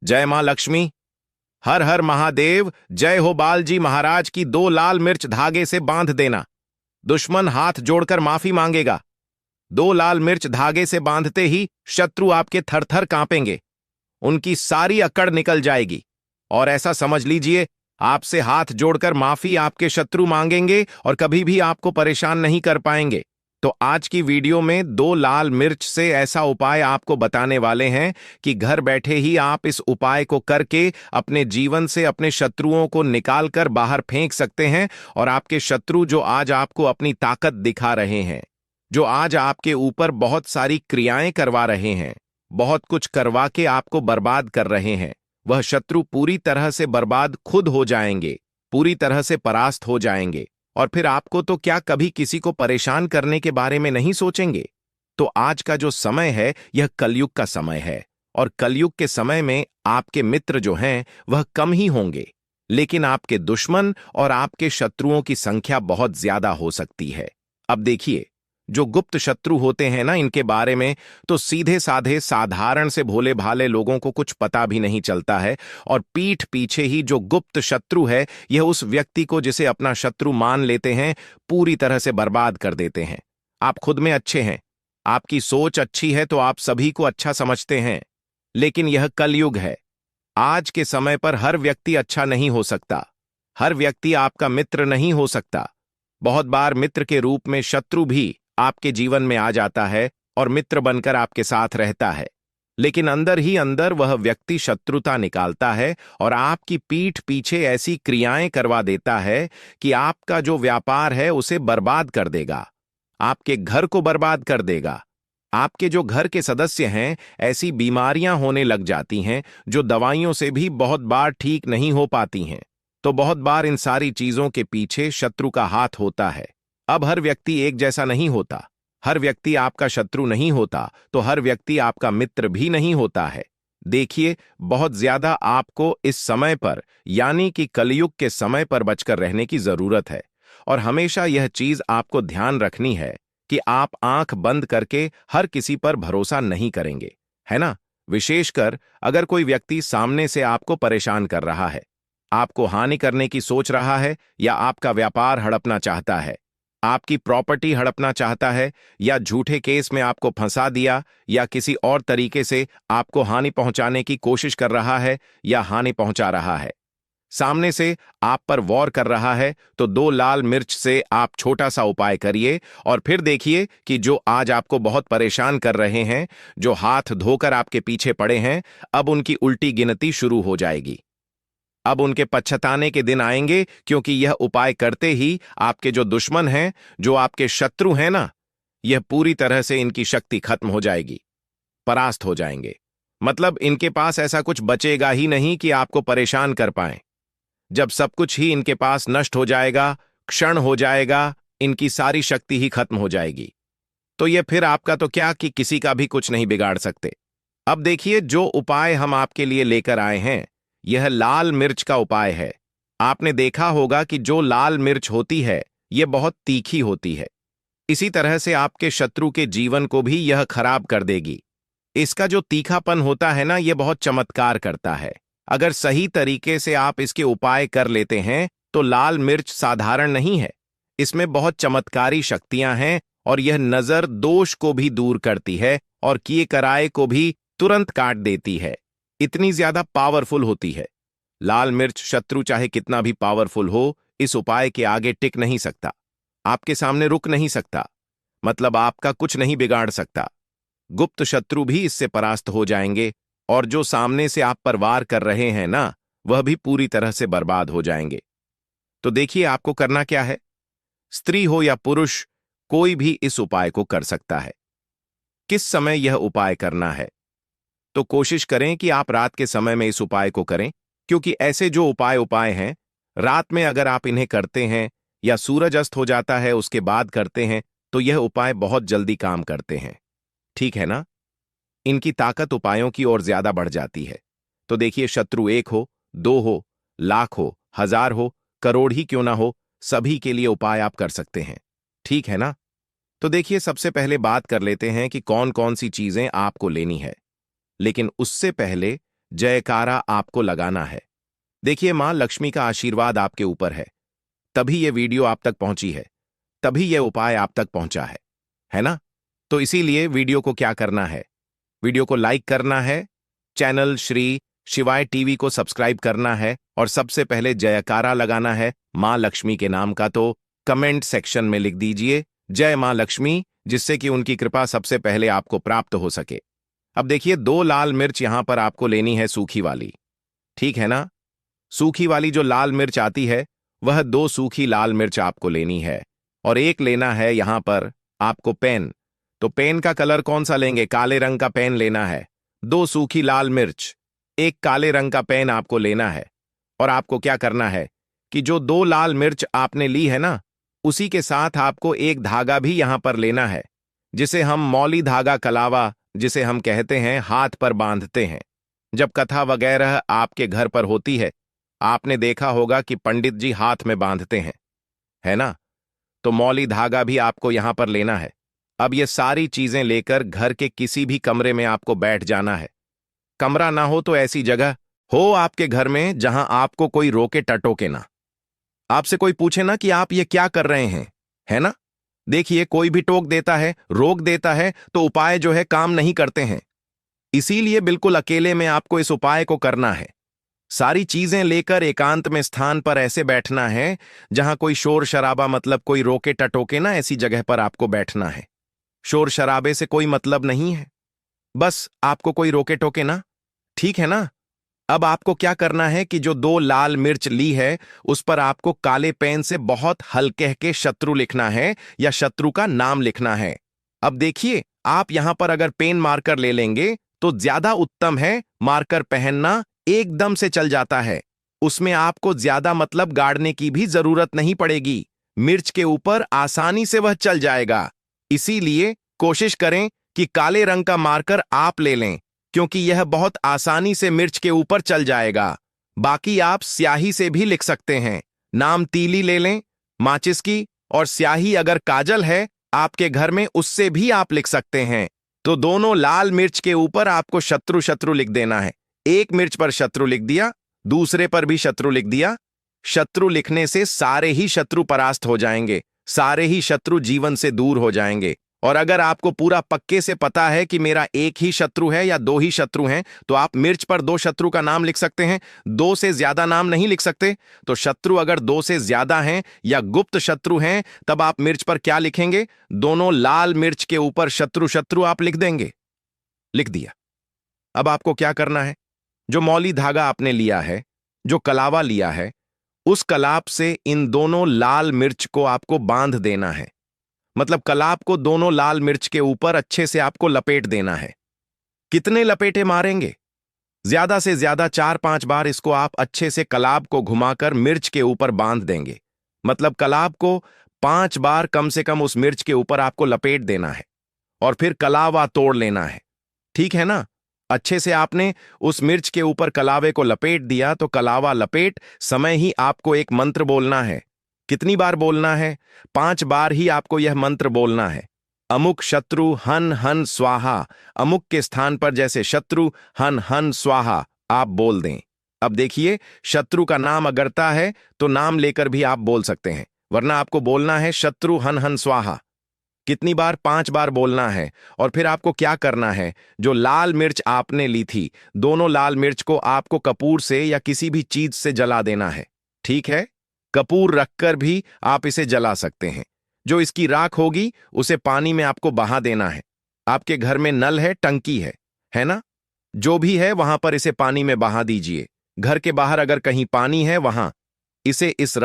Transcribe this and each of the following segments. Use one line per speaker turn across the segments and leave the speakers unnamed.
जय मां लक्ष्मी। हर हर महादेव। जय हो बालजी महाराज की 2 लाल मिर्च धागे से बांध देना। दुश्मन हाथ जोड़कर माफी मांगेगा। 2 लाल मिर्च धागे से बांधते ही शत्रु आपके थरथर कांपेंगे। उनकी सारी अकड़ निकल जाएगी और ऐसा समझ लीजिए, आपसे हाथ जोड़कर माफी आपके शत्रु मांगेंगे और कभी भी आपको परेशान नहीं कर पाएंगे। तो आज की वीडियो में 2 लाल मिर्च से ऐसा उपाय आपको बताने वाले हैं कि घर बैठे ही आप इस उपाय को करके अपने जीवन से अपने शत्रुओं को निकालकर बाहर फेंक सकते हैं। और आपके शत्रु जो आज आपको अपनी ताकत दिखा रहे हैं, जो आज आपके ऊपर बहुत सारी क्रियाएं करवा रहे हैं, बहुत कुछ करवा के आपको बर्बाद कर रहे हैं, वह शत्रु पूरी तरह से बर्बाद खुद हो जाएंगे, पूरी तरह से परास्त हो जाएंगे। और फिर आपको तो क्या कभी किसी को परेशान करने के बारे में नहीं सोचेंगे। तो आज का जो समय है यह कलयुग का समय है और कलयुग के समय में आपके मित्र जो हैं वह कम ही होंगे, लेकिन आपके दुश्मन और आपके शत्रुओं की संख्या बहुत ज्यादा हो सकती है। अब देखिए, जो गुप्त शत्रु होते हैं ना, इनके बारे में तो सीधे साधे साधारण से भोले भाले लोगों को कुछ पता भी नहीं चलता है। और पीठ पीछे ही जो गुप्त शत्रु है, यह उस व्यक्ति को जिसे अपना शत्रु मान लेते हैं पूरी तरह से बर्बाद कर देते हैं। आप खुद में अच्छे हैं, आपकी सोच अच्छी है तो आप सभी को अच्छा समझते हैं, लेकिन यह कलयुग है। आज के समय पर हर व्यक्ति अच्छा नहीं हो सकता, हर व्यक्ति आपका मित्र नहीं हो सकता। बहुत बार मित्र के रूप में शत्रु भी आपके जीवन में आ जाता है और मित्र बनकर आपके साथ रहता है, लेकिन अंदर ही अंदर वह व्यक्ति शत्रुता निकालता है और आपकी पीठ पीछे ऐसी क्रियाएं करवा देता है कि आपका जो व्यापार है उसे बर्बाद कर देगा, आपके घर को बर्बाद कर देगा। आपके जो घर के सदस्य हैं, ऐसी बीमारियां होने लग जाती हैं जो दवाइयों से भी बहुत बार ठीक नहीं हो पाती हैं। तो बहुत बार इन सारी चीजों के पीछे शत्रु का हाथ होता है। अब हर व्यक्ति एक जैसा नहीं होता, हर व्यक्ति आपका शत्रु नहीं होता, तो हर व्यक्ति आपका मित्र भी नहीं होता है। देखिए, बहुत ज्यादा आपको इस समय पर यानी कि कलयुग के समय पर बचकर रहने की जरूरत है। और हमेशा यह चीज आपको ध्यान रखनी है कि आप आंख बंद करके हर किसी पर भरोसा नहीं करेंगे, है ना। विशेषकर अगर कोई व्यक्ति सामने से आपको परेशान कर रहा है, आपको हानि करने की सोच रहा है, या आपका व्यापार हड़पना चाहता है, आपकी प्रॉपर्टी हड़पना चाहता है, या झूठे केस में आपको फंसा दिया, या किसी और तरीके से आपको हानि पहुंचाने की कोशिश कर रहा है या हानि पहुंचा रहा है, सामने से आप पर वॉर कर रहा है, तो 2 लाल मिर्च से आप छोटा सा उपाय करिए और फिर देखिए कि जो आज आपको बहुत परेशान कर रहे हैं, जो हाथ धोकर आपके पीछे पड़े हैं, अब उनकी उल्टी गिनती शुरू हो जाएगी। अब उनके पछताने के दिन आएंगे, क्योंकि यह उपाय करते ही आपके जो दुश्मन हैं, जो आपके शत्रु हैं ना, यह पूरी तरह से इनकी शक्ति खत्म हो जाएगी, परास्त हो जाएंगे। मतलब इनके पास ऐसा कुछ बचेगा ही नहीं कि आपको परेशान कर पाएं। जब सब कुछ ही इनके पास नष्ट हो जाएगा, क्षण हो जाएगा, इनकी सारी शक्ति ही खत्म हो जाएगी, तो यह फिर आपका तो क्या कि किसी का भी कुछ नहीं बिगाड़ सकते। अब देखिए, जो उपाय हम आपके लिए लेकर आए हैं, यह लाल मिर्च का उपाय है। आपने देखा होगा कि जो लाल मिर्च होती है यह बहुत तीखी होती है। इसी तरह से आपके शत्रु के जीवन को भी यह खराब कर देगी। इसका जो तीखापन होता है ना, यह बहुत चमत्कार करता है। अगर सही तरीके से आप इसके उपाय कर लेते हैं तो लाल मिर्च साधारण नहीं है, इसमें बहुत चमत्कारी शक्तियां हैं और यह नजर दोष को भी दूर करती है और किए कराए को भी तुरंत काट देती है। इतनी ज्यादा पावरफुल होती है लाल मिर्च। शत्रु चाहे कितना भी पावरफुल हो, इस उपाय के आगे टिक नहीं सकता, आपके सामने रुक नहीं सकता, मतलब आपका कुछ नहीं बिगाड़ सकता। गुप्त शत्रु भी इससे परास्त हो जाएंगे और जो सामने से आप पर वार कर रहे हैं ना, वह भी पूरी तरह से बर्बाद हो जाएंगे। तो देखिए, आपको करना क्या है। स्त्री हो या पुरुष, कोई भी इस उपाय को कर सकता है। किस समय यह उपाय करना है, तो कोशिश करें कि आप रात के समय में इस उपाय को करें, क्योंकि ऐसे जो उपाय हैं, रात में अगर आप इन्हें करते हैं या सूरज अस्त हो जाता है उसके बाद करते हैं, तो यह उपाय बहुत जल्दी काम करते हैं। ठीक है ना। इनकी ताकत उपायों की ओर ज्यादा बढ़ जाती है। तो देखिए, शत्रु 1 हो, 2 हो, लाख हो, 1000 हो, करोड़ ही क्यों ना हो, सभी के लिए उपाय आप कर सकते हैं। ठीक है ना। तो देखिए, सबसे पहले बात कर लेते हैं कि कौन कौन सी चीजें आपको लेनी है। लेकिन उससे पहले जयकारा आपको लगाना है। देखिए, मां लक्ष्मी का आशीर्वाद आपके ऊपर है, तभी ये वीडियो आप तक पहुंची है, तभी ये उपाय आप तक पहुंचा है ना? तो इसीलिए वीडियो को क्या करना है? वीडियो को लाइक करना है, चैनल श्री शिवाय टीवी को सब्सक्राइब करना है और सबसे पहले जयकारा लगाना है मां लक्ष्मी के नाम का। तो कमेंट सेक्शन में लिख दीजिए जय मां लक्ष्मी, जिससे कि उनकी कृपा सबसे पहले आपको प्राप्त हो सके। अब देखिए, 2 लाल मिर्च यहां पर आपको लेनी है, सूखी वाली, ठीक है ना? सूखी वाली जो लाल मिर्च आती है, वह 2 सूखी लाल मिर्च आपको लेनी है और एक लेना है यहां पर आपको पेन। तो पेन का कलर कौन सा लेंगे? काले रंग का पेन लेना है। 2 सूखी लाल मिर्च, एक काले रंग का पेन आपको लेना है। और आपको क्या करना है कि जो 2 लाल मिर्च आपने ली है ना, उसी के साथ आपको एक धागा भी यहां पर लेना है, जिसे हम मौली धागा कलावा, जिसे हम कहते हैं, हाथ पर बांधते हैं। जब कथा वगैरह आपके घर पर होती है, आपने देखा होगा कि पंडित जी हाथ में बांधते हैं, है ना? तो मौली धागा भी आपको यहां पर लेना है। अब ये सारी चीजें लेकर घर के किसी भी कमरे में आपको बैठ जाना है। कमरा ना हो तो ऐसी जगह हो आपके घर में जहां आपको कोई रोके टटोके ना, आपसे कोई पूछे ना कि आप ये क्या कर रहे हैं, है ना? देखिए, कोई भी टोक देता है, रोक देता है, तो उपाय जो है काम नहीं करते हैं। इसीलिए बिल्कुल अकेले में आपको इस उपाय को करना है। सारी चीजें लेकर एकांत में स्थान पर ऐसे बैठना है जहां कोई शोर शराबा, मतलब कोई रोके टटोके ना, ऐसी जगह पर आपको बैठना है। शोर शराबे से कोई मतलब नहीं है, बस आपको कोई रोके टोके ना, ठीक है ना? अब आपको क्या करना है कि जो 2 लाल मिर्च ली है, उस पर आपको काले पेन से बहुत हल्के के शत्रु लिखना है या शत्रु का नाम लिखना है। अब देखिए, आप यहां पर अगर पेन मार्कर ले लेंगे तो ज्यादा उत्तम है। मार्कर पहनना एकदम से चल जाता है, उसमें आपको ज्यादा मतलब गाड़ने की भी जरूरत नहीं पड़ेगी। मिर्च के ऊपर आसानी से वह चल जाएगा। इसीलिए कोशिश करें कि काले रंग का मार्कर आप ले लें, क्योंकि यह बहुत आसानी से मिर्च के ऊपर चल जाएगा। बाकी आप स्याही से भी लिख सकते हैं। नाम तीली ले लें, माचिस की, और स्याही अगर काजल है आपके घर में, उससे भी आप लिख सकते हैं। तो दोनों लाल मिर्च के ऊपर आपको शत्रु शत्रु लिख देना है। एक मिर्च पर शत्रु लिख दिया, दूसरे पर भी शत्रु लिख दिया। शत्रु लिखने से सारे ही शत्रु परास्त हो जाएंगे, सारे ही शत्रु जीवन से दूर हो जाएंगे। और अगर आपको पूरा पक्के से पता है कि मेरा एक ही शत्रु है या 2 ही शत्रु हैं, तो आप मिर्च पर 2 शत्रु का नाम लिख सकते हैं। 2 से ज्यादा नाम नहीं लिख सकते। तो शत्रु अगर 2 से ज्यादा हैं या गुप्त शत्रु हैं, तब आप मिर्च पर क्या लिखेंगे? दोनों लाल मिर्च के ऊपर शत्रु शत्रु आप लिख देंगे। लिख दिया। अब आपको क्या करना है? जो मौली धागा आपने लिया है, जो कलावा लिया है, उस कलाप से इन दोनों लाल मिर्च को आपको बांध देना है। मतलब कलाप को दोनों लाल मिर्च के ऊपर अच्छे से आपको लपेट देना है। कितने लपेटे मारेंगे? ज्यादा से ज्यादा 4-5 बार इसको आप अच्छे से कलाब को घुमाकर मिर्च के ऊपर बांध देंगे। मतलब कलाब को 5 बार कम से कम उस मिर्च के ऊपर आपको लपेट देना है और फिर कलावा तोड़ लेना है, ठीक है ना? अच्छे से आपने उस मिर्च के ऊपर कलावे को लपेट दिया, तो कलावा लपेट समय ही आपको एक मंत्र बोलना है। कितनी बार बोलना है? 5 बार ही आपको यह मंत्र बोलना है। अमुक शत्रु हन हन स्वाहा। अमुक के स्थान पर जैसे शत्रु, हन हन स्वाहा आप बोल दें। अब देखिए, शत्रु का नाम अगरता है तो नाम लेकर भी आप बोल सकते हैं, वरना आपको बोलना है शत्रु हन हन स्वाहा। कितनी बार? 5 बार बोलना है। और फिर आपको क्या करना है? जो लाल मिर्च आपने ली थी, दोनों लाल मिर्च को आपको कपूर से या किसी भी चीज से जला देना है, ठीक है? कपूर रखकर भी आप इसे जला सकते हैं। जो इसकी राख होगी उसे पानी में आपको बहा देना है। आपके घर में नल है, टंकी है ना? जो भी है वहां पर इसे पानी में बहा दीजिए। घर के बाहर अगर कहीं पानी है, वहां इसे इस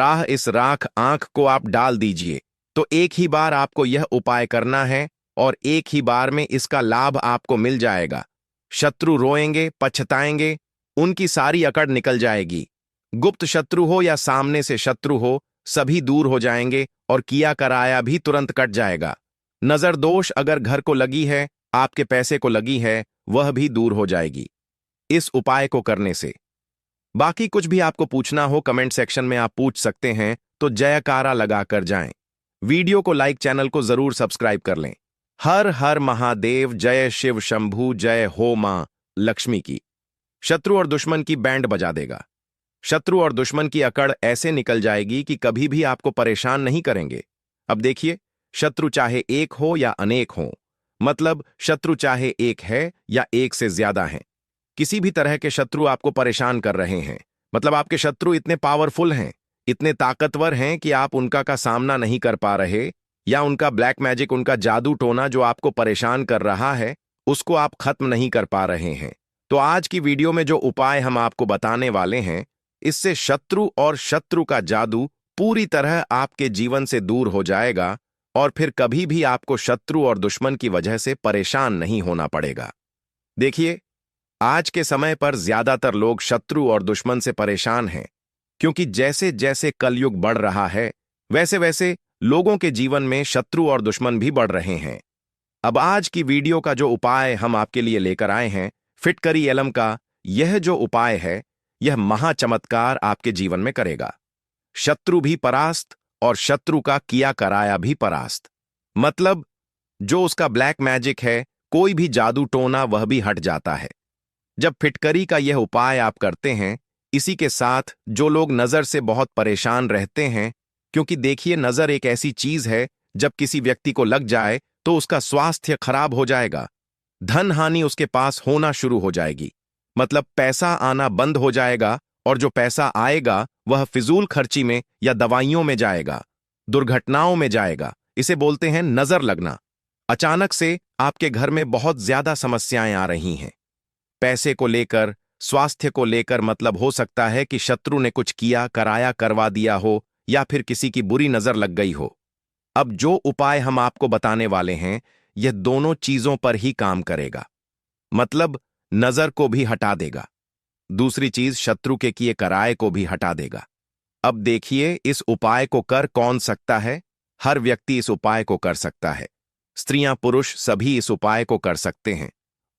राख आंख को आप डाल दीजिए। तो एक ही बार आपको यह उपाय करना है और एक ही बार में इसका लाभ आपको मिल जाएगा। शत्रु रोएंगे, पछताएंगे, उनकी सारी अकड़ निकल जाएगी। गुप्त शत्रु हो या सामने से शत्रु हो, सभी दूर हो जाएंगे और किया कराया भी तुरंत कट जाएगा। नजर दोष अगर घर को लगी है, आपके पैसे को लगी है, वह भी दूर हो जाएगी इस उपाय को करने से। बाकी कुछ भी आपको पूछना हो कमेंट सेक्शन में आप पूछ सकते हैं। तो जयकारा लगाकर जाएं। वीडियो को लाइक, चैनल को जरूर सब्सक्राइब कर लें। हर हर महादेव, जय शिव शंभू, जय हो मां लक्ष्मी की। शत्रु और दुश्मन की बैंड बजा देगा। शत्रु और दुश्मन की अकड़ ऐसे निकल जाएगी कि कभी भी आपको परेशान नहीं करेंगे। अब देखिए, शत्रु चाहे एक हो या अनेक हो, मतलब शत्रु चाहे एक है या एक से ज्यादा है, किसी भी तरह के शत्रु आपको परेशान कर रहे हैं, मतलब आपके शत्रु इतने पावरफुल हैं, इतने ताकतवर हैं कि आप उनका का सामना नहीं कर पा रहे, या उनका ब्लैक मैजिक, उनका जादू टोना जो आपको परेशान कर रहा है, उसको आप खत्म नहीं कर पा रहे हैं। तो आज की वीडियो में जो उपाय हम आपको बताने वाले हैं, इससे शत्रु और शत्रु का जादू पूरी तरह आपके जीवन से दूर हो जाएगा और फिर कभी भी आपको शत्रु और दुश्मन की वजह से परेशान नहीं होना पड़ेगा। देखिए, आज के समय पर ज्यादातर लोग शत्रु और दुश्मन से परेशान हैं, क्योंकि जैसे जैसे कलयुग बढ़ रहा है, वैसे वैसे लोगों के जीवन में शत्रु और दुश्मन भी बढ़ रहे हैं। अब आज की वीडियो का जो उपाय हम आपके लिए लेकर आए हैं, फिटकरी एलम का यह जो उपाय है, यह महाचमत्कार आपके जीवन में करेगा। शत्रु भी परास्त और शत्रु का किया कराया भी परास्त, मतलब जो उसका ब्लैक मैजिक है, कोई भी जादू टोना, वह भी हट जाता है जब फिटकरी का यह उपाय आप करते हैं। इसी के साथ जो लोग नजर से बहुत परेशान रहते हैं, क्योंकि देखिए, नजर एक ऐसी चीज है, जब किसी व्यक्ति को लग जाए तो उसका स्वास्थ्य खराब हो जाएगा, धन हानि उसके पास होना शुरू हो जाएगी, मतलब पैसा आना बंद हो जाएगा, और जो पैसा आएगा वह फिजूल खर्ची में या दवाइयों में जाएगा, दुर्घटनाओं में जाएगा। इसे बोलते हैं नजर लगना। अचानक से आपके घर में बहुत ज्यादा समस्याएं आ रही हैं, पैसे को लेकर, स्वास्थ्य को लेकर, मतलब हो सकता है कि शत्रु ने कुछ किया कराया करवा दिया हो, या फिर किसी की बुरी नजर लग गई हो। अब जो उपाय हम आपको बताने वाले हैं, यह दोनों चीजों पर ही काम करेगा, मतलब नजर को भी हटा देगा, दूसरी चीज शत्रु के किए कराए को भी हटा देगा। अब देखिए, इस उपाय को कर कौन सकता है? हर व्यक्ति इस उपाय को कर सकता है, स्त्रियां पुरुष सभी इस उपाय को कर सकते हैं।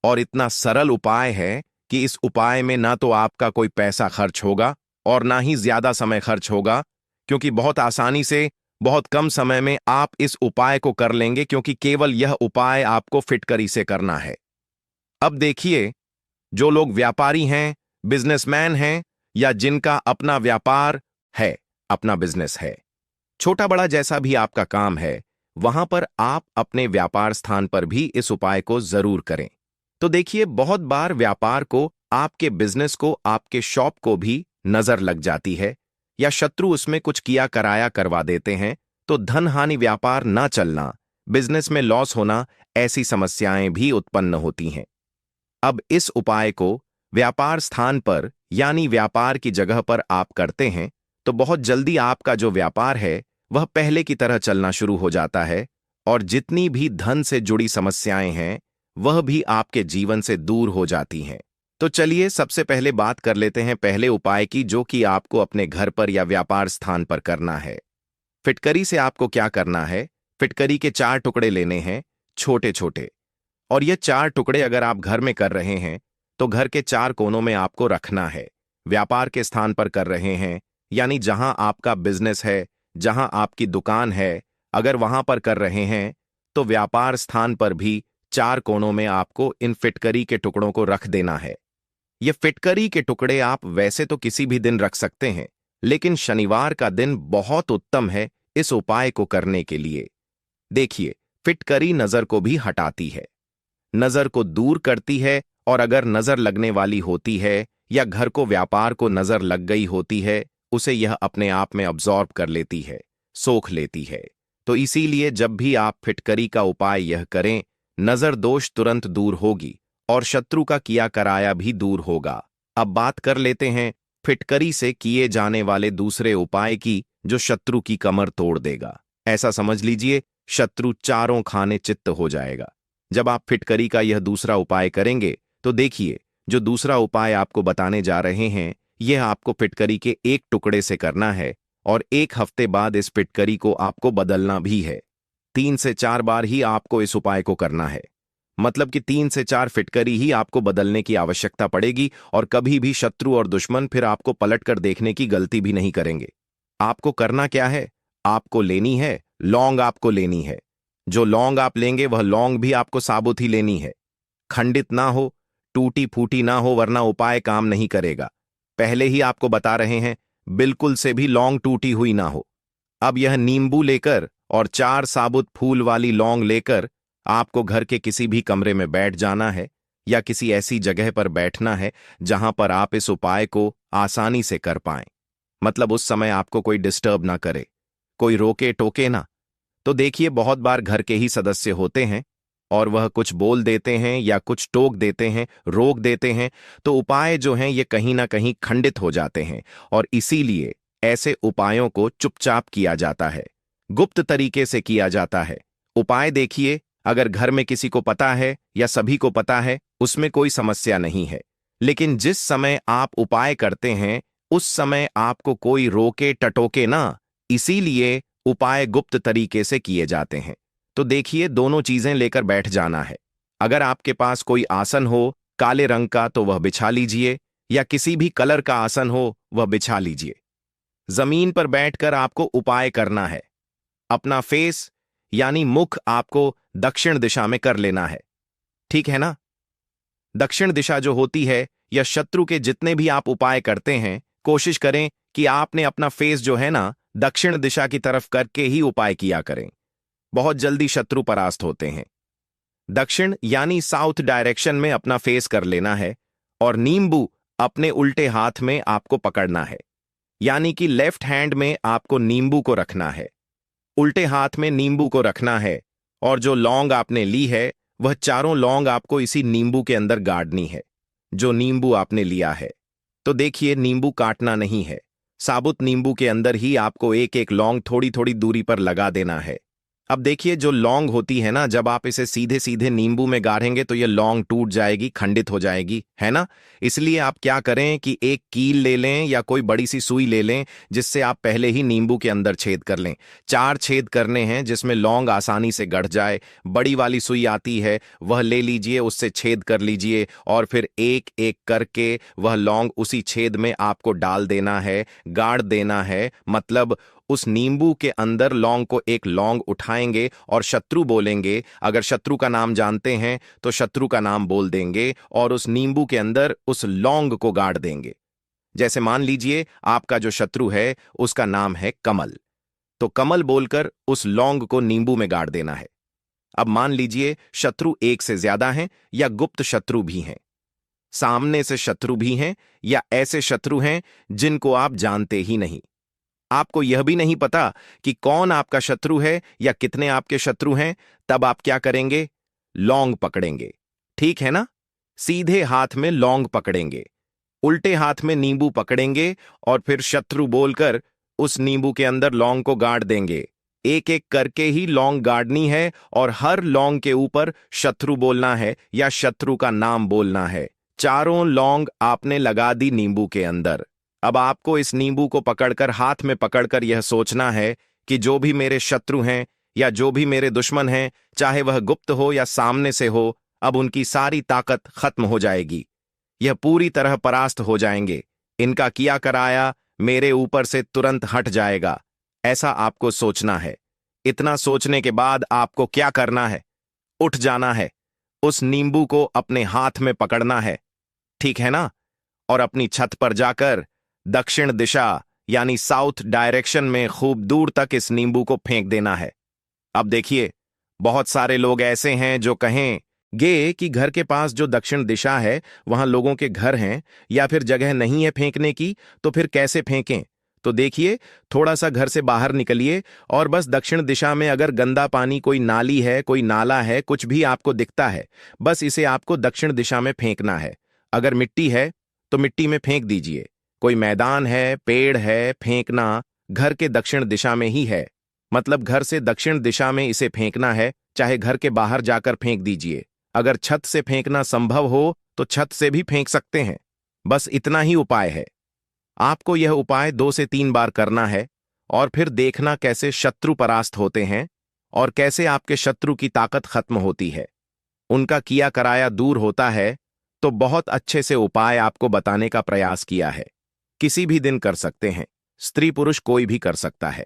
और इतना सरल उपाय है कि इस उपाय में ना तो आपका कोई पैसा खर्च होगा और ना ही ज्यादा समय खर्च होगा, क्योंकि बहुत आसानी से बहुत कम समय में आप इस उपाय को कर लेंगे, क्योंकि केवल यह उपाय आपको फिटकरी से करना है। अब देखिए, जो लोग व्यापारी हैं, बिजनेसमैन हैं, या जिनका अपना व्यापार है, अपना बिजनेस है, छोटा बड़ा जैसा भी आपका काम है, वहां पर आप अपने व्यापार स्थान पर भी इस उपाय को जरूर करें। तो देखिए, बहुत बार व्यापार को, आपके बिजनेस को, आपके शॉप को भी नजर लग जाती है, या शत्रु उसमें कुछ किया कराया करवा देते हैं, तो धन हानि, व्यापार ना चलना, बिजनेस में लॉस होना, ऐसी समस्याएं भी उत्पन्न होती हैं। अब इस उपाय को व्यापार स्थान पर, यानी व्यापार की जगह पर आप करते हैं, तो बहुत जल्दी आपका जो व्यापार है वह पहले की तरह चलना शुरू हो जाता है, और जितनी भी धन से जुड़ी समस्याएं हैं वह भी आपके जीवन से दूर हो जाती हैं। तो चलिए, सबसे पहले बात कर लेते हैं पहले उपाय की, जो कि आपको अपने घर पर या व्यापार स्थान पर करना है। फिटकरी से आपको क्या करना है? फिटकरी के 4 टुकड़े लेने हैं, छोटे छोटे, और ये 4 टुकड़े अगर आप घर में कर रहे हैं तो घर के 4 कोनों में आपको रखना है। व्यापार के स्थान पर कर रहे हैं, यानी जहां आपका बिजनेस है, जहां आपकी दुकान है, अगर वहां पर कर रहे हैं तो व्यापार स्थान पर भी 4 कोनों में आपको इन फिटकरी के टुकड़ों को रख देना है। ये फिटकरी के टुकड़े आप वैसे तो किसी भी दिन रख सकते हैं, लेकिन शनिवार का दिन बहुत उत्तम है इस उपाय को करने के लिए। देखिए, फिटकरी नजर को भी हटाती है, नजर को दूर करती है, और अगर नजर लगने वाली होती है या घर को, व्यापार को नजर लग गई होती है, उसे यह अपने आप में अब्जॉर्ब कर लेती है, सोख लेती है। तो इसीलिए जब भी आप फिटकरी का उपाय यह करें, नजर दोष तुरंत दूर होगी और शत्रु का किया कराया भी दूर होगा। अब बात कर लेते हैं फिटकरी से किए जाने वाले दूसरे उपाय की, जो शत्रु की कमर तोड़ देगा। ऐसा समझ लीजिए, शत्रु चारों खाने चित्त हो जाएगा जब आप फिटकरी का यह दूसरा उपाय करेंगे। तो देखिए, जो दूसरा उपाय आपको बताने जा रहे हैं, यह आपको फिटकरी के एक टुकड़े से करना है, और 1 हफ्ते बाद इस फिटकरी को आपको बदलना भी है। 3 से 4 बार ही आपको इस उपाय को करना है, मतलब कि 3 से 4 फिटकरी ही आपको बदलने की आवश्यकता पड़ेगी, और कभी भी शत्रु और दुश्मन फिर आपको पलट कर देखने की गलती भी नहीं करेंगे। आपको करना क्या है? आपको लेनी है लौंग, आपको लेनी है। जो लौंग आप लेंगे वह लौंग भी आपको साबुत ही लेनी है, खंडित ना हो, टूटी फूटी ना हो, वरना उपाय काम नहीं करेगा। पहले ही आपको बता रहे हैं, बिल्कुल से भी लौंग टूटी हुई ना हो। अब यह नींबू लेकर और 4 साबुत फूल वाली लौंग लेकर आपको घर के किसी भी कमरे में बैठ जाना है, या किसी ऐसी जगह पर बैठना है जहां पर आप इस उपाय को आसानी से कर पाएं। मतलब उस समय आपको कोई डिस्टर्ब ना करे, कोई रोके टोके ना। तो देखिए, बहुत बार घर के ही सदस्य होते हैं और वह कुछ बोल देते हैं या कुछ टोक देते हैं, रोक देते हैं, तो उपाय जो हैं ये कहीं ना कहीं खंडित हो जाते हैं। और इसीलिए ऐसे उपायों को चुपचाप किया जाता है, गुप्त तरीके से किया जाता है। उपाय देखिए, अगर घर में किसी को पता है या सभी को पता है, उसमें कोई समस्या नहीं है। लेकिन जिस समय आप उपाय करते हैं उस समय आपको कोई रोके टटोके ना, इसीलिए उपाय गुप्त तरीके से किए जाते हैं। तो देखिए, दोनों चीजें लेकर बैठ जाना है। अगर आपके पास कोई आसन हो काले रंग का तो वह बिछा लीजिए, या किसी भी कलर का आसन हो वह बिछा लीजिए। जमीन पर बैठकर आपको उपाय करना है। अपना फेस यानी मुख आपको दक्षिण दिशा में कर लेना है, ठीक है ना। दक्षिण दिशा जो होती है, या शत्रु के जितने भी आप उपाय करते हैं, कोशिश करें कि आपने अपना फेस जो है ना दक्षिण दिशा की तरफ करके ही उपाय किया करें। बहुत जल्दी शत्रु परास्त होते हैं। दक्षिण यानी साउथ डायरेक्शन में अपना फेस कर लेना है, और नींबू अपने उल्टे हाथ में आपको पकड़ना है। यानी कि लेफ्ट हैंड में आपको नींबू को रखना है, उल्टे हाथ में नींबू को रखना है। और जो लौंग आपने ली है वह चारों लौंग आपको इसी नींबू के अंदर गाड़नी है, जो नींबू आपने लिया है। तो देखिए, नींबू काटना नहीं है, साबुत नींबू के अंदर ही आपको एक एक लौंग थोड़ी थोड़ी दूरी पर लगा देना है। अब देखिए, जो लौंग होती है ना, जब आप इसे सीधे सीधे नींबू में गाड़ेंगे तो यह लौंग टूट जाएगी, खंडित हो जाएगी, है ना। इसलिए आप क्या करें कि एक कील ले लें या कोई बड़ी सी सुई ले लें, जिससे आप पहले ही नींबू के अंदर छेद कर लें। 4 छेद करने हैं जिसमें लौंग आसानी से गढ़ जाए। बड़ी वाली सुई आती है, वह ले लीजिए, उससे छेद कर लीजिए, और फिर एक एक करके वह लौंग उसी छेद में आपको डाल देना है, गाड़ देना है। मतलब उस नींबू के अंदर लौंग को एक लौंग उठाएंगे और शत्रु बोलेंगे। अगर शत्रु का नाम जानते हैं तो शत्रु का नाम बोल देंगे और उस नींबू के अंदर उस लौंग को गाड़ देंगे। जैसे मान लीजिए आपका जो शत्रु है उसका नाम है कमल, तो कमल बोलकर उस लौंग को नींबू में गाड़ देना है। अब मान लीजिए शत्रु एक से ज्यादा हैं या गुप्त शत्रु भी हैं, सामने से शत्रु भी हैं या ऐसे शत्रु हैं जिनको आप जानते ही नहीं। आपको यह भी नहीं पता कि कौन आपका शत्रु है या कितने आपके शत्रु हैं। तब आप क्या करेंगे? लौंग पकड़ेंगे, ठीक है ना। सीधे हाथ में लौंग पकड़ेंगे, उल्टे हाथ में नींबू पकड़ेंगे, और फिर शत्रु बोलकर उस नींबू के अंदर लौंग को गाड़ देंगे। एक एक करके ही लौंग गाड़नी है, और हर लौंग के ऊपर शत्रु बोलना है या शत्रु का नाम बोलना है। चारों लौंग आपने लगा दी नींबू के अंदर। अब आपको इस नींबू को पकड़कर, हाथ में पकड़कर यह सोचना है कि जो भी मेरे शत्रु हैं या जो भी मेरे दुश्मन हैं, चाहे वह गुप्त हो या सामने से हो, अब उनकी सारी ताकत खत्म हो जाएगी। यह पूरी तरह परास्त हो जाएंगे। इनका किया कराया मेरे ऊपर से तुरंत हट जाएगा। ऐसा आपको सोचना है। इतना सोचने के बाद आपको क्या करना है? उठ जाना है, उस नींबू को अपने हाथ में पकड़ना है, ठीक है ना, और अपनी छत पर जाकर दक्षिण दिशा यानी साउथ डायरेक्शन में खूब दूर तक इस नींबू को फेंक देना है। अब देखिए, बहुत सारे लोग ऐसे हैं जो कहेंगे कि घर के पास जो दक्षिण दिशा है वहां लोगों के घर हैं या फिर जगह नहीं है फेंकने की, तो फिर कैसे फेंकें? तो देखिए, थोड़ा सा घर से बाहर निकलिए और बस दक्षिण दिशा में अगर गंदा पानी, कोई नाली है, कोई नाला है, कुछ भी आपको दिखता है, बस इसे आपको दक्षिण दिशा में फेंकना है। अगर मिट्टी है तो मिट्टी में फेंक दीजिए, कोई मैदान है, पेड़ है, फेंकना घर के दक्षिण दिशा में ही है। मतलब घर से दक्षिण दिशा में इसे फेंकना है, चाहे घर के बाहर जाकर फेंक दीजिए। अगर छत से फेंकना संभव हो तो छत से भी फेंक सकते हैं। बस इतना ही उपाय है। आपको यह उपाय 2 से 3 बार करना है, और फिर देखना कैसे शत्रु परास्त होते हैं और कैसे आपके शत्रु की ताकत खत्म होती है, उनका किया कराया दूर होता है। तो बहुत अच्छे से उपाय आपको बताने का प्रयास किया है। किसी भी दिन कर सकते हैं, स्त्री पुरुष कोई भी कर सकता है।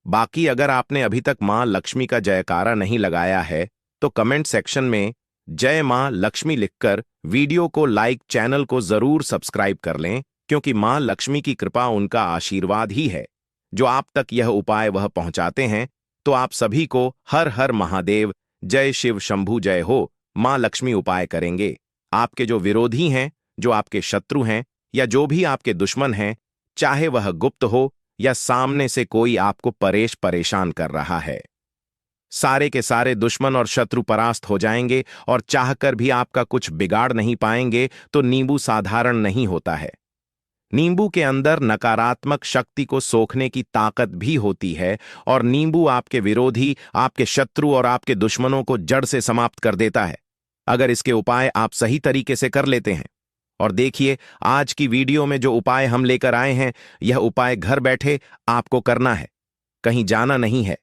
बाकी अगर आपने अभी तक मां लक्ष्मी का जयकारा नहीं लगाया है तो कमेंट सेक्शन में जय मां लक्ष्मी लिखकर वीडियो को लाइक, चैनल को जरूर सब्सक्राइब कर लें, क्योंकि मां लक्ष्मी की कृपा, उनका आशीर्वाद ही है जो आप तक यह उपाय वह पहुंचाते हैं। तो आप सभी को हर हर महादेव, जय शिव शंभू जय हो। मां लक्ष्मी उपाय करेंगे। आपके जो विरोधी हैं, जो आपके शत्रु हैं, या जो भी आपके दुश्मन हैं, चाहे वह गुप्त हो या सामने से कोई आपको परेशान कर रहा है, सारे के सारे दुश्मन और शत्रु परास्त हो जाएंगे और चाहकर भी आपका कुछ बिगाड़ नहीं पाएंगे। तो नींबू साधारण नहीं होता है। नींबू के अंदर नकारात्मक शक्ति को सोखने की ताकत भी होती है और नींबू आपके विरोधी, आपके शत्रु और आपके दुश्मनों को जड़ से समाप्त कर देता है, अगर इसके उपाय आप सही तरीके से कर लेते हैं। और देखिए, आज की वीडियो में जो उपाय हम लेकर आए हैं, यह उपाय घर बैठे आपको करना है, कहीं जाना नहीं है।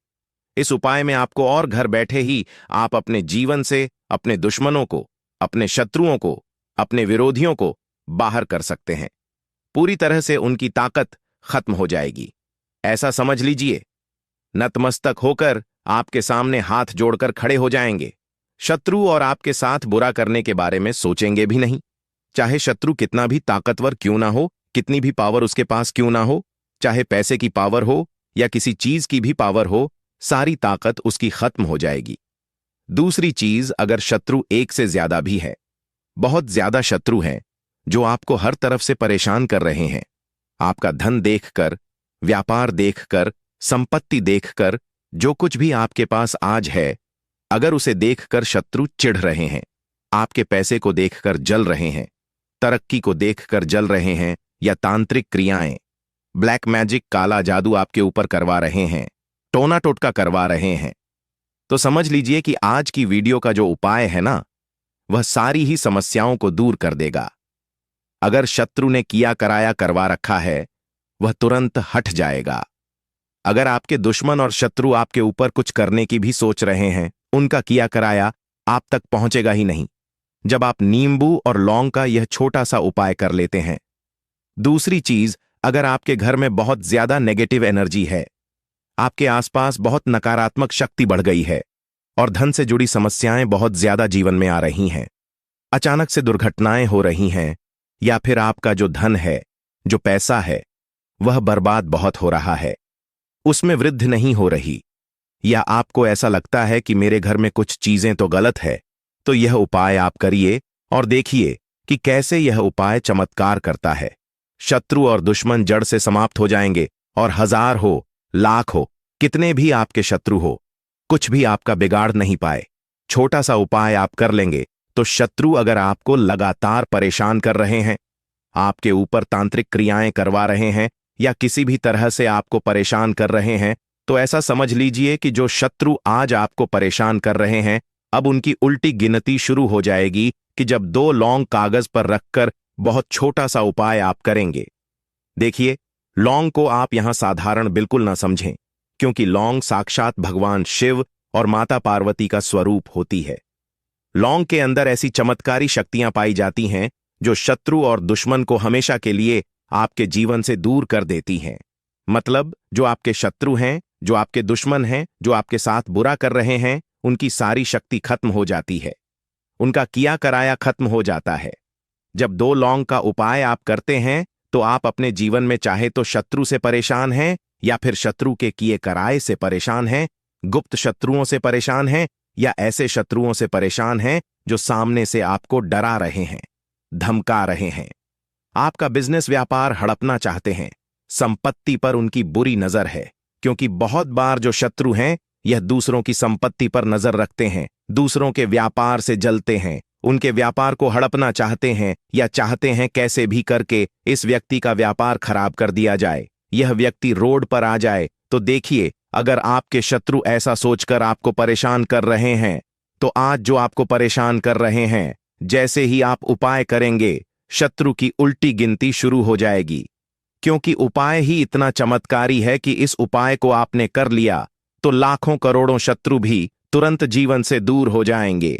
इस उपाय में आपको और घर बैठे ही आप अपने जीवन से अपने दुश्मनों को, अपने शत्रुओं को, अपने विरोधियों को बाहर कर सकते हैं। पूरी तरह से उनकी ताकत खत्म हो जाएगी, ऐसा समझ लीजिए। नतमस्तक होकर आपके सामने हाथ जोड़कर खड़े हो जाएंगे। शत्रु और आपके साथ बुरा करने के बारे में सोचेंगे भी नहीं। चाहे शत्रु कितना भी ताकतवर क्यों ना हो, कितनी भी पावर उसके पास क्यों ना हो, चाहे पैसे की पावर हो या किसी चीज की भी पावर हो, सारी ताकत उसकी खत्म हो जाएगी। दूसरी चीज, अगर शत्रु एक से ज्यादा भी है, बहुत ज्यादा शत्रु हैं जो आपको हर तरफ से परेशान कर रहे हैं, आपका धन देखकर, व्यापार देखकर, संपत्ति देखकर, जो कुछ भी आपके पास आज है, अगर उसे देखकर शत्रु चिढ़ रहे हैं, आपके पैसे को देखकर जल रहे हैं, तरक्की को देखकर जल रहे हैं, या तांत्रिक क्रियाएं, ब्लैक मैजिक, काला जादू आपके ऊपर करवा रहे हैं, टोना टोटका करवा रहे हैं, तो समझ लीजिए कि आज की वीडियो का जो उपाय है ना, वह सारी ही समस्याओं को दूर कर देगा। अगर शत्रु ने किया कराया करवा रखा है, वह तुरंत हट जाएगा। अगर आपके दुश्मन और शत्रु आपके ऊपर कुछ करने की भी सोच रहे हैं, उनका किया कराया आप तक पहुंचेगा ही नहीं, जब आप नींबू और लौंग का यह छोटा सा उपाय कर लेते हैं। दूसरी चीज, अगर आपके घर में बहुत ज्यादा नेगेटिव एनर्जी है, आपके आसपास बहुत नकारात्मक शक्ति बढ़ गई है और धन से जुड़ी समस्याएं बहुत ज्यादा जीवन में आ रही हैं, अचानक से दुर्घटनाएं हो रही हैं, या फिर आपका जो धन है, जो पैसा है, वह बर्बाद बहुत हो रहा है, उसमें वृद्धि नहीं हो रही, या आपको ऐसा लगता है कि मेरे घर में कुछ चीजें तो गलत है, तो यह उपाय आप करिए और देखिए कि कैसे यह उपाय चमत्कार करता है। शत्रु और दुश्मन जड़ से समाप्त हो जाएंगे और 1000 हो, लाख हो, कितने भी आपके शत्रु हो, कुछ भी आपका बिगाड़ नहीं पाए। छोटा सा उपाय आप कर लेंगे तो शत्रु अगर आपको लगातार परेशान कर रहे हैं, आपके ऊपर तांत्रिक क्रियाएं करवा रहे हैं, या किसी भी तरह से आपको परेशान कर रहे हैं, तो ऐसा समझ लीजिए कि जो शत्रु आज आपको परेशान कर रहे हैं, अब उनकी उल्टी गिनती शुरू हो जाएगी कि जब 2 लौंग कागज पर रखकर बहुत छोटा सा उपाय आप करेंगे। देखिए, लौंग को आप यहां साधारण बिल्कुल ना समझें, क्योंकि लौंग साक्षात भगवान शिव और माता पार्वती का स्वरूप होती है। लौंग के अंदर ऐसी चमत्कारी शक्तियां पाई जाती हैं जो शत्रु और दुश्मन को हमेशा के लिए आपके जीवन से दूर कर देती हैं। मतलब, जो आपके शत्रु हैं, जो आपके दुश्मन हैं, जो आपके साथ बुरा कर रहे हैं, उनकी सारी शक्ति खत्म हो जाती है, उनका किया कराया खत्म हो जाता है। जब 2 लौंग का उपाय आप करते हैं, तो आप अपने जीवन में चाहे तो शत्रु से परेशान हैं, या फिर शत्रु के किए कराए से परेशान हैं, गुप्त शत्रुओं से परेशान हैं, या ऐसे शत्रुओं से परेशान हैं जो सामने से आपको डरा रहे हैं, धमका रहे हैं, आपका बिजनेस व्यापार हड़पना चाहते हैं, संपत्ति पर उनकी बुरी नजर है, क्योंकि बहुत बार जो शत्रु हैं, यह दूसरों की संपत्ति पर नजर रखते हैं, दूसरों के व्यापार से जलते हैं, उनके व्यापार को हड़पना चाहते हैं, या चाहते हैं कैसे भी करके इस व्यक्ति का व्यापार खराब कर दिया जाए, यह व्यक्ति रोड पर आ जाए। तो देखिए, अगर आपके शत्रु ऐसा सोचकर आपको परेशान कर रहे हैं, तो आज जो आपको परेशान कर रहे हैं, जैसे ही आप उपाय करेंगे, शत्रु की उल्टी गिनती शुरू हो जाएगी, क्योंकि उपाय ही इतना चमत्कारी है कि इस उपाय को आपने कर लिया तो लाखों करोड़ों शत्रु भी तुरंत जीवन से दूर हो जाएंगे।